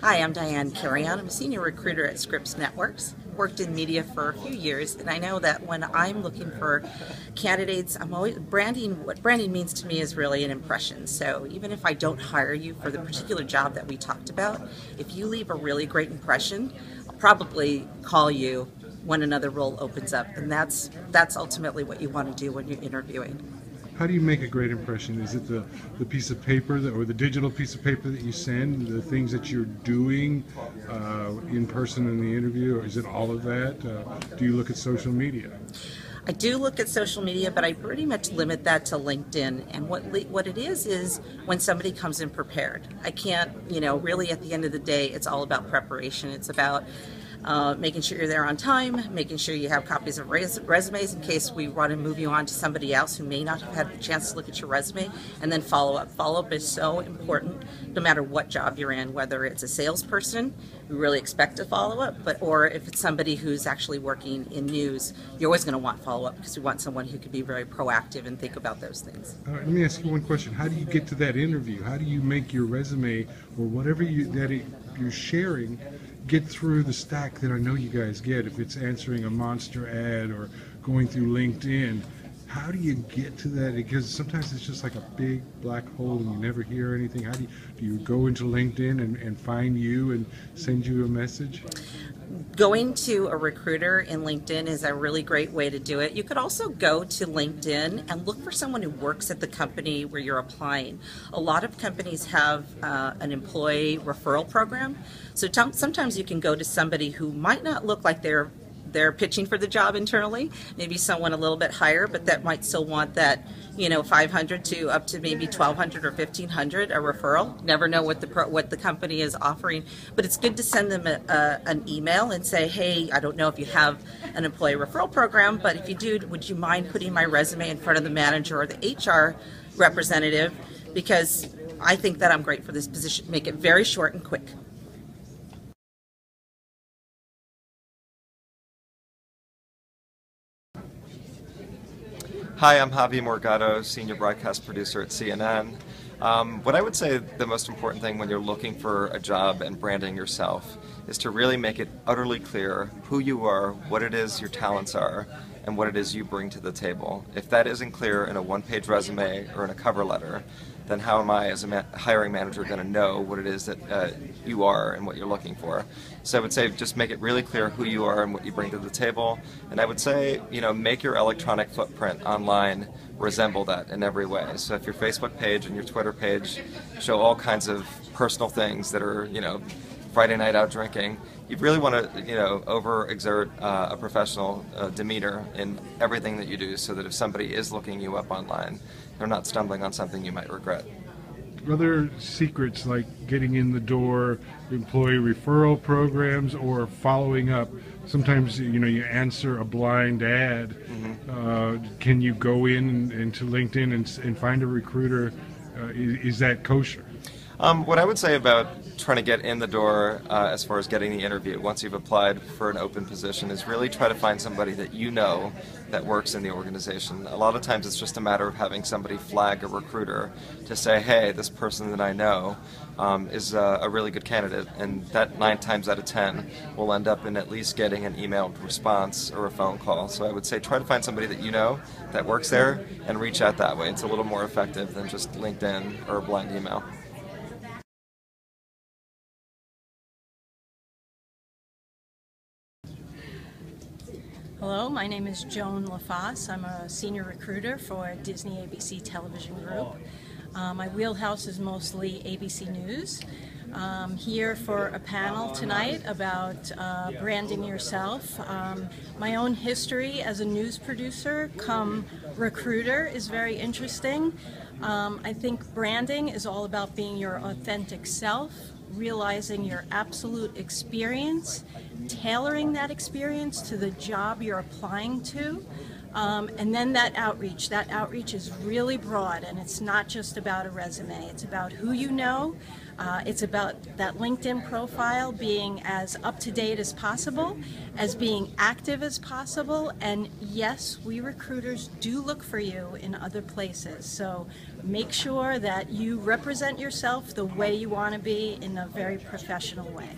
Hi, I'm Diane Carrion. I'm a senior recruiter at Scripps Networks. Worked in media for a few years, and I know that when I'm looking for candidates, I'm always what branding means to me is really an impression. So even if I don't hire you for the particular job that we talked about, if you leave a really great impression, I'll probably call you when another role opens up, and that's ultimately what you want to do when you're interviewing. How do you make a great impression? Is it the piece of paper or the digital piece of paper that you send, the things that you're doing in person in the interview, or is it all of that? Do you look at social media? I do look at social media, but I pretty much limit that to LinkedIn. And what it is when somebody comes in prepared. I can't, really at the end of the day, it's all about preparation. It's about making sure you're there on time, making sure you have copies of resumes in case we want to move you on to somebody else who may not have had the chance to look at your resume, and then follow up. Follow up is so important no matter what job you're in, whether it's a salesperson, we really expect to follow up, or if it's somebody who's actually working in news, you're always going to want follow up because we want someone who can be very proactive and think about those things. All right, let me ask you one question. How do you get to that interview? How do you make your resume or whatever you're sharing get through the stack that I know you guys get? If it's answering a monster ad or going through LinkedIn, how do you get to that? Because sometimes it's just like a big black hole and you never hear anything. How do you go into LinkedIn and find you and send you a message? Going to a recruiter in LinkedIn is a really great way to do it. You could also go to LinkedIn and look for someone who works at the company where you're applying. A lot of companies have an employee referral program. So sometimes you can go to somebody who might not look like they're pitching for the job internally, maybe someone a little bit higher, but that might still want that, $500 to up to maybe $1,200 or $1,500 a referral. Never know what the company is offering, but it's good to send them an email and say, hey, I don't know if you have an employee referral program, but if you do, would you mind putting my resume in front of the manager or the HR representative, because I think that I'm great for this position. Make it very short and quick. Hi, I'm Javier Morgado, Senior Broadcast Producer at CNN. What I would say the most important thing when you're looking for a job and branding yourself is to really make it utterly clear who you are, what it is your talents are, and what it is you bring to the table. If that isn't clear in a one-page resume or in a cover letter, then how am I as a hiring manager going to know what it is that you are and what you're looking for? So I would say just make it really clear who you are and what you bring to the table. And I would say, make your electronic footprint online resemble that in every way. So if your Facebook page and your Twitter page show all kinds of personal things that are, Friday night out drinking, you really want to, overexert a professional demeanor in everything that you do, so that if somebody is looking you up online, they're not stumbling on something you might regret. Other secrets like getting in the door, employee referral programs, or following up. Sometimes you answer a blind ad. Mm-hmm. Can you go into LinkedIn and find a recruiter? Is that kosher? What I would say about trying to get in the door as far as getting the interview once you've applied for an open position is really try to find somebody that you know that works in the organization. A lot of times it's just a matter of having somebody flag a recruiter to say, hey, this person that I know is a really good candidate, and that 9 times out of 10 will end up in at least getting an emailed response or a phone call. So I would say try to find somebody that you know that works there and reach out that way. It's a little more effective than just LinkedIn or a blind email. Hello, my name is Joan LeFosse. I'm a senior recruiter for Disney ABC Television Group. My wheelhouse is mostly ABC News. Here for a panel tonight about branding yourself. My own history as a news producer come recruiter is very interesting. I think branding is all about being your authentic self, realizing your absolute experience, tailoring that experience to the job you're applying to, and then that outreach. That outreach is really broad, and it's not just about a resume. It's about who you know, It's about that LinkedIn profile being as up-to-date as possible, as being active as possible, and yes, we recruiters do look for you in other places. So make sure that you represent yourself the way you want to be in a very professional way.